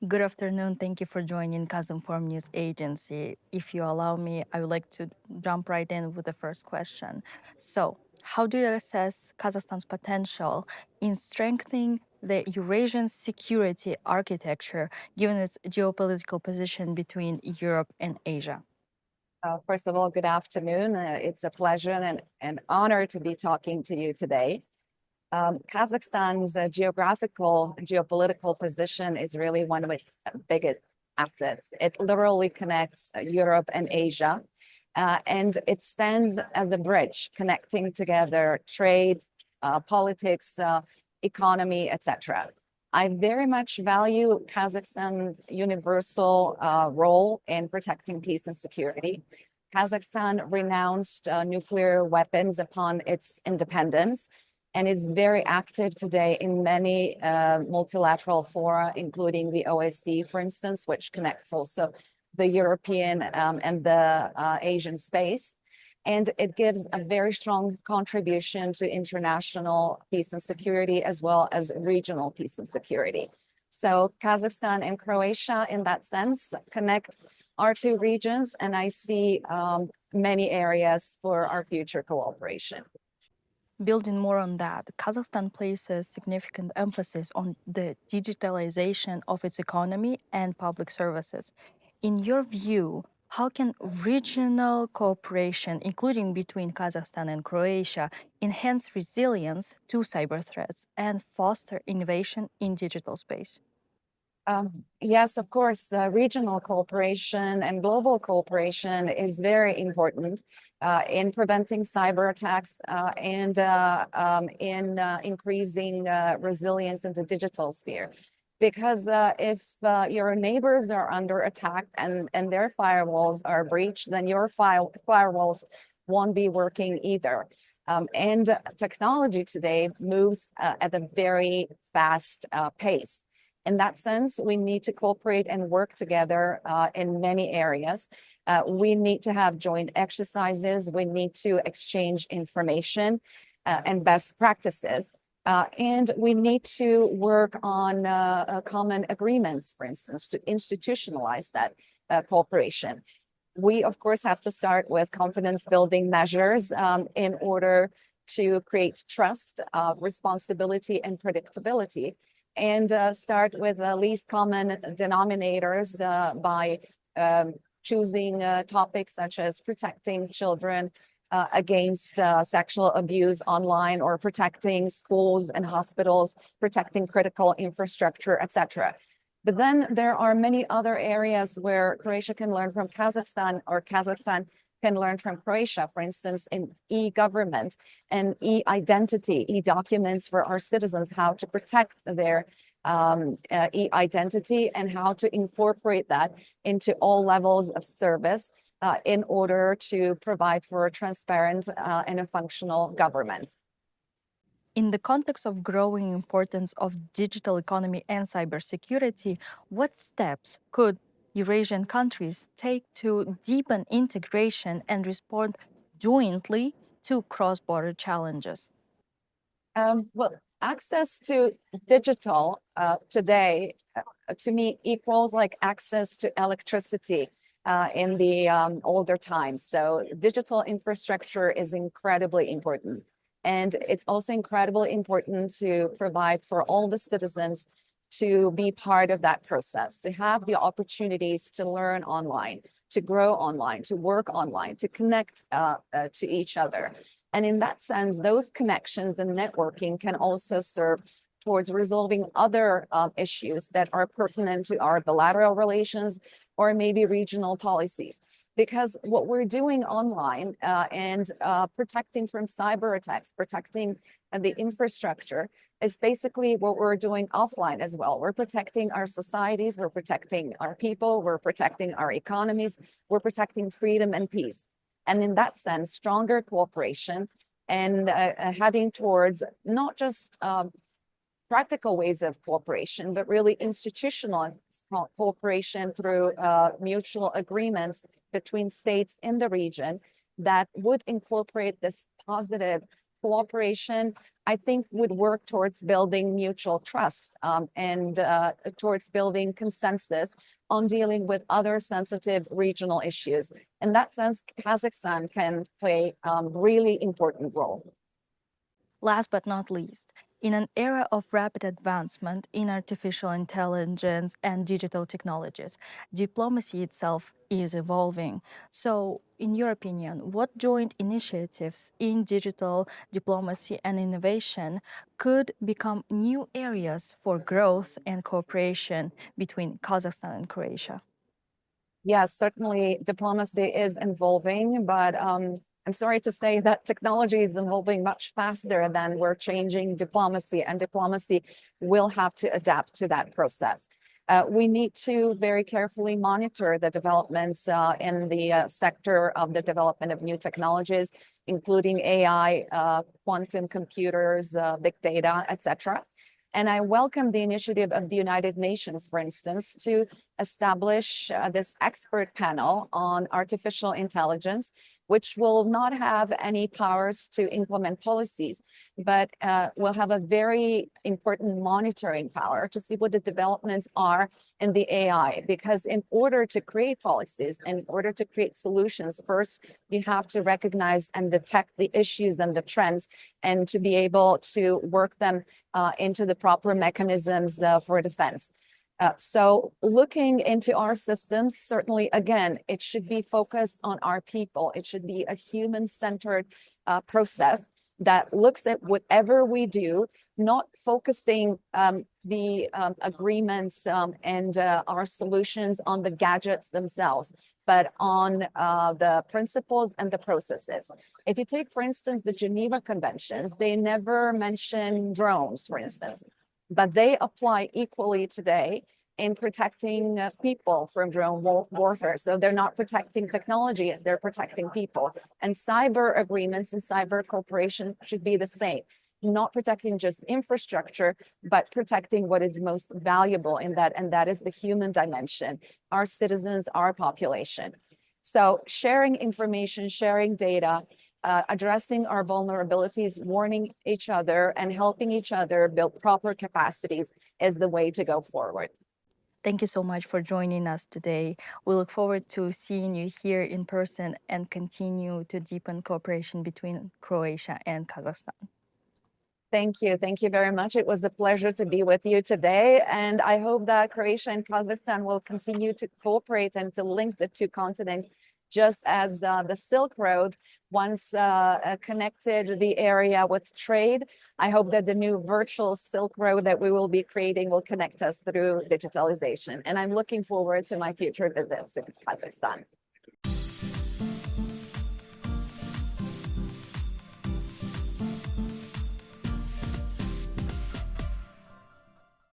Good afternoon. Thank you for joining Kazakhstan News Agency. If you allow me, I would like to jump right in with the first question. So, how do you assess Kazakhstan's potential in strengthening the Eurasian security architecture given its geopolitical position between Europe and Asia? First of all, good afternoon. It's a pleasure and an honor to be talking to you today. Kazakhstan's geographical and geopolitical position is really one of its biggest assets. It literally connects Europe and Asia, and it stands as a bridge connecting together trade, politics, economy, etc. I very much value Kazakhstan's universal role in protecting peace and security. Kazakhstan renounced nuclear weapons upon its independence and is very active today in many multilateral fora, including the OSCE, for instance, which connects also the European and the Asian space. And it gives a very strong contribution to international peace and security, as well as regional peace and security. So Kazakhstan and Croatia, in that sense, connect our two regions, and I see many areas for our future cooperation. Building more on that, Kazakhstan places significant emphasis on the digitalization of its economy and public services. In your view, how can regional cooperation, including between Kazakhstan and Croatia, enhance resilience to cyber threats and foster innovation in digital space? Yes, of course, regional cooperation and global cooperation is very important in preventing cyber attacks and in increasing resilience in the digital sphere. Because if your neighbors are under attack and their firewalls are breached, then your firewalls won't be working either. And technology today moves at a very fast pace. In that sense, we need to cooperate and work together in many areas. We need to have joint exercises. We need to exchange information and best practices. And we need to work on common agreements, for instance, to institutionalize that cooperation. We, of course, have to start with confidence building measures in order to create trust, responsibility, and predictability, and start with the least common denominators by choosing topics such as protecting children against sexual abuse online, or protecting schools and hospitals, protecting critical infrastructure, etc. But then there are many other areas where Croatia can learn from Kazakhstan, or Kazakhstan can learn from Croatia, for instance, in e-government and e-identity, e-documents for our citizens, how to protect their e-identity and how to incorporate that into all levels of service in order to provide for a transparent and a functional government. In the context of growing importance of digital economy and cybersecurity, what steps could Eurasian countries take to deepen integration and respond jointly to cross-border challenges? Well, access to digital today, to me, equals like access to electricity in the older times. So digital infrastructure is incredibly important. And it's also incredibly important to provide for all the citizens to be part of that process, to have the opportunities to learn online, to grow online, to work online, to connect to each other. And in that sense, those connections and networking can also serve towards resolving other issues that are pertinent to our bilateral relations or maybe regional policies. Because what we're doing online and protecting from cyber attacks, protecting the infrastructure, is basically what we're doing offline as well. We're protecting our societies, we're protecting our people, we're protecting our economies, we're protecting freedom and peace. And in that sense, stronger cooperation and heading towards not just practical ways of cooperation, but really institutional cooperation through mutual agreements between states in the region that would incorporate this positive cooperation, I think, would work towards building mutual trust and towards building consensus on dealing with other sensitive regional issues. In that sense, Kazakhstan can play a really important role. Last but not least, in an era of rapid advancement in artificial intelligence and digital technologies, diplomacy itself is evolving. So, in your opinion, what joint initiatives in digital diplomacy and innovation could become new areas for growth and cooperation between Kazakhstan and Croatia? Yes, certainly diplomacy is evolving, but I'm sorry to say that technology is evolving much faster than we're changing diplomacy, and diplomacy will have to adapt to that process. We need to very carefully monitor the developments in the sector of the development of new technologies, including AI, quantum computers, big data, etc. And I welcome the initiative of the United Nations, for instance, to establish this expert panel on artificial intelligence, which will not have any powers to implement policies, but will have a very important monitoring power to see what the developments are in the AI. Because in order to create policies, in order to create solutions, first, you have to recognize and detect the issues and the trends, and to be able to work them into the proper mechanisms for defense. So looking into our systems, certainly, again, it should be focused on our people. It should be a human-centered process that looks at whatever we do, not focusing the agreements and our solutions on the gadgets themselves, but on the principles and the processes. If you take, for instance, the Geneva Conventions, they never mention drones, for instance, but they apply equally today in protecting people from drone warfare. So they're not protecting technology, they're protecting people. And cyber agreements and cyber cooperation should be the same, not protecting just infrastructure, but protecting what is most valuable in that, and that is the human dimension, our citizens, our population. So sharing information, sharing data, addressing our vulnerabilities, warning each other, and helping each other build proper capacities is the way to go forward. Thank you so much for joining us today. We look forward to seeing you here in person and continue to deepen cooperation between Croatia and Kazakhstan. Thank you. Thank you very much. It was a pleasure to be with you today. And I hope that Croatia and Kazakhstan will continue to cooperate and to link the two continents, just as the Silk Road once connected the area with trade. I hope that the new virtual Silk Road that we will be creating will connect us through digitalization. And I'm looking forward to my future visits to Kazakhstan.